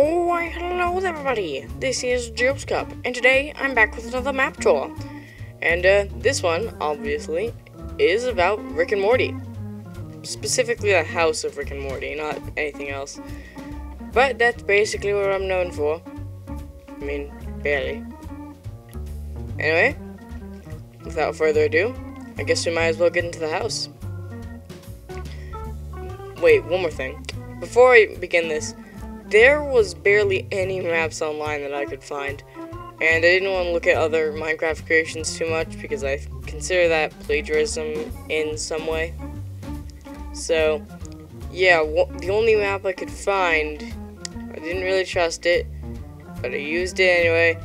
Oh, why hello everybody, this is Job's Cup, and today I'm back with another map tour. And this one, obviously, is about Rick and Morty. Specifically the house of Rick and Morty, not anything else. But that's basically what I'm known for. I mean, barely. Anyway, without further ado, I guess we might as well get into the house. Wait, one more thing. Before I begin this, there was barely any maps online that I could find, and I didn't want to look at other Minecraft creations too much because I consider that plagiarism in some way. So, yeah, the only map I could find, I didn't really trust it, but I used it anyway,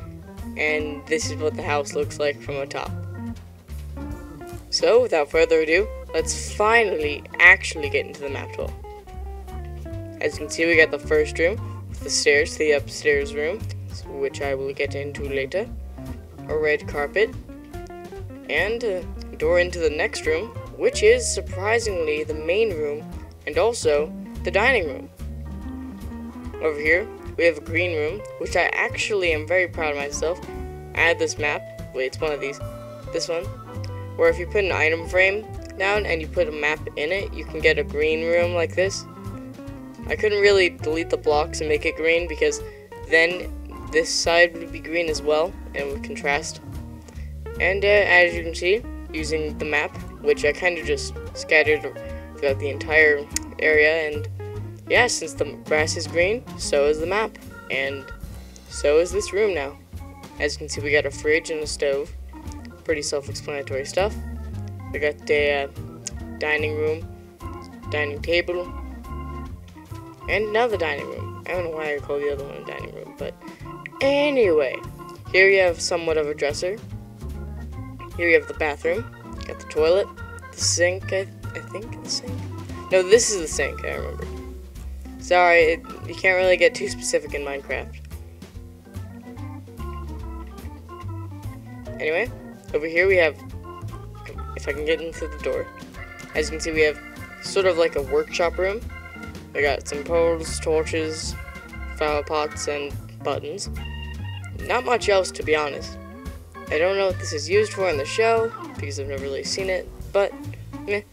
and this is what the house looks like from the top. So, without further ado, let's finally actually get into the map tour. As you can see, we got the first room with the stairs to the upstairs room, which I will get into later. A red carpet, and a door into the next room, which is surprisingly the main room and also the dining room. Over here, we have a green room, which I actually am very proud of myself. I had this map. Wait, it's one of these. This one, where if you put an item frame down and you put a map in it, you can get a green room like this. I couldn't really delete the blocks and make it green because then this side would be green as well and would contrast. And as you can see, using the map, which I kind of just scattered throughout the entire area, and yeah, since the grass is green, so is the map, and so is this room now. As you can see, we got a fridge and a stove. Pretty self-explanatory stuff. We got the dining room, dining table, and another dining room. I don't know why I call the other one a dining room, but anyway, here you have somewhat of a dresser. Here you have the bathroom. Got the toilet, the sink, I think the sink. No, this is the sink, I remember. Sorry, you can't really get too specific in Minecraft. Anyway, over here we have, if I can get into the door, as you can see we have sort of like a workshop room. I got some poles, torches, flower pots, and buttons. Not much else, to be honest. I don't know what this is used for in the show, because I've never really seen it, but meh.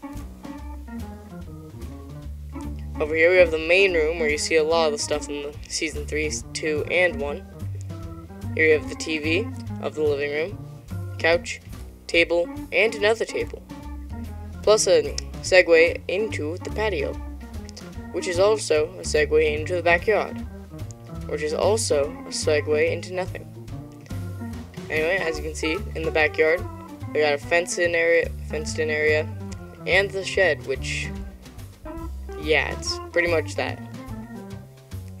Over here we have the main room, where you see a lot of the stuff in the Season 3, 2, and 1. Here you have the TV of the living room, couch, table, and another table. Plus a segue into the patio, which is also a segue into the backyard, which is also a segue into nothing. Anyway, as you can see, in the backyard, we got a fenced-in area, and the shed, which, yeah, it's pretty much that.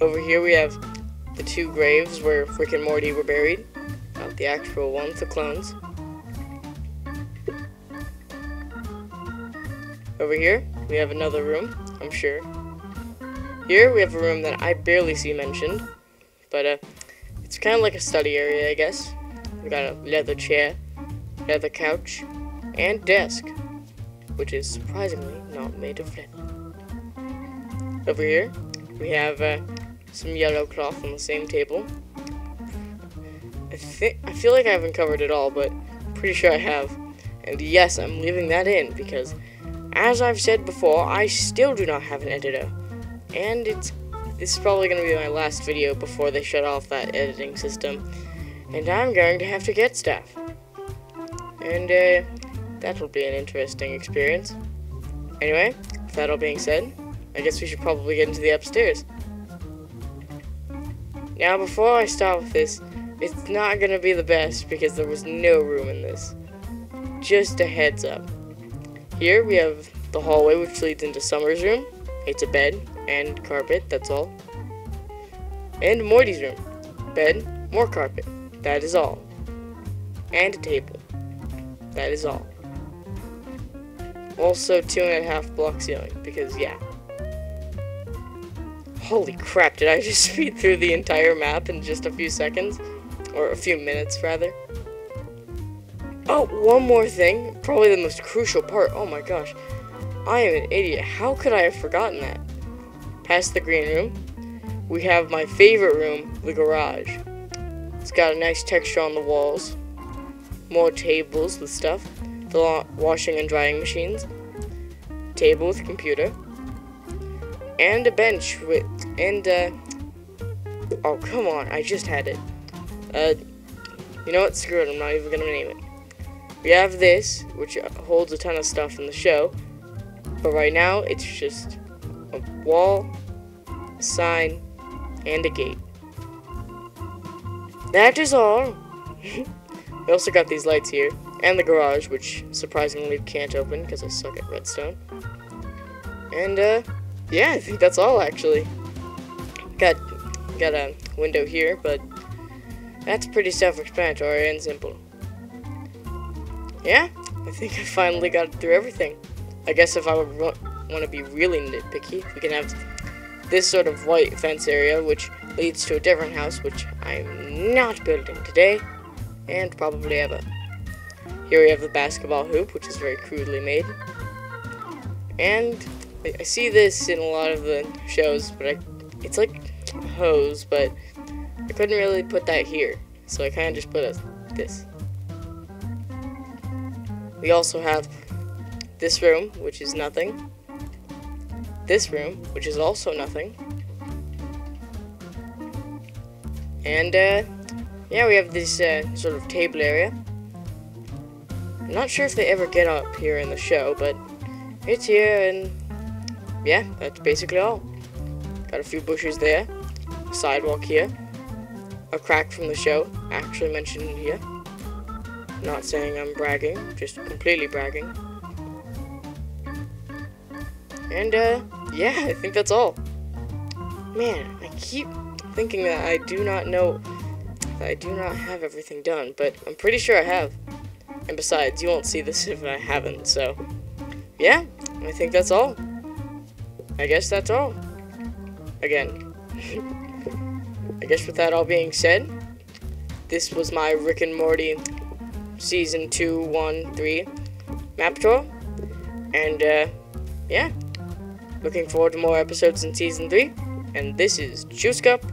Over here we have the two graves where Rick and Morty were buried, not the actual ones, the clones. Over here, we have another room, I'm sure. Here we have a room that I barely see mentioned, but it's kind of like a study area, I guess. We got a leather chair, leather couch, and desk, which is surprisingly not made of leather. Over here, we have some yellow cloth on the same table. I feel like I haven't covered it all, but I'm pretty sure I have. And yes, I'm leaving that in because, as I've said before, I still do not have an editor. And this is probably going to be my last video before they shut off that editing system. And I'm going to have to get staff. And that'll be an interesting experience. Anyway, with that all being said, I guess we should probably get into the upstairs. Now, before I start with this, it's not going to be the best because there was no room in this. Just a heads up. Here we have the hallway which leads into Summer's room. It's a bed and carpet, that's all. And Morty's room. Bed, more carpet. That is all. And a table. That is all. Also 2.5 block ceiling, because yeah. Holy crap, did I just speed through the entire map in just a few seconds? Or a few minutes, rather. Oh, one more thing. Probably the most crucial part. Oh my gosh. I am an idiot. How could I have forgotten that? Past the green room, we have my favorite room, the garage. It's got a nice texture on the walls. More tables with stuff. The washing and drying machines. Table with computer. And a bench with, oh, come on, I just had it. You know what, screw it, I'm not even gonna name it. We have this, which holds a ton of stuff in the show. But right now, it's just a wall, a sign, and a gate. That is all. We also got these lights here, and the garage, which surprisingly can't open because I suck at redstone. And yeah, I think that's all actually. Got a window here, but that's pretty self-explanatory and simple. Yeah, I think I finally got through everything. I guess if I would want to be really nitpicky, we can have this sort of white fence area, which leads to a different house, which I'm not building today, and probably ever. Here we have the basketball hoop, which is very crudely made. And I see this in a lot of the shows, but it's like a hose, but I couldn't really put that here, so I kind of just put this. We also have this room, which is nothing. This room, which is also nothing. And, yeah, we have this sort of table area. I'm not sure if they ever get up here in the show, but it's here, and yeah, that's basically all. Got a few bushes there, a sidewalk here, a crack from the show, actually mentioned here. Not saying I'm bragging, just completely bragging. And, yeah, I think that's all. Man, I keep thinking that I do not have everything done, but I'm pretty sure I have. And besides, you won't see this if I haven't, so yeah, I think that's all. I guess that's all. Again. I guess with that all being said, this was my Rick and Morty Season 2, 1, 3 map tour. And, yeah. Looking forward to more episodes in Season 3. And this is Juice Cup.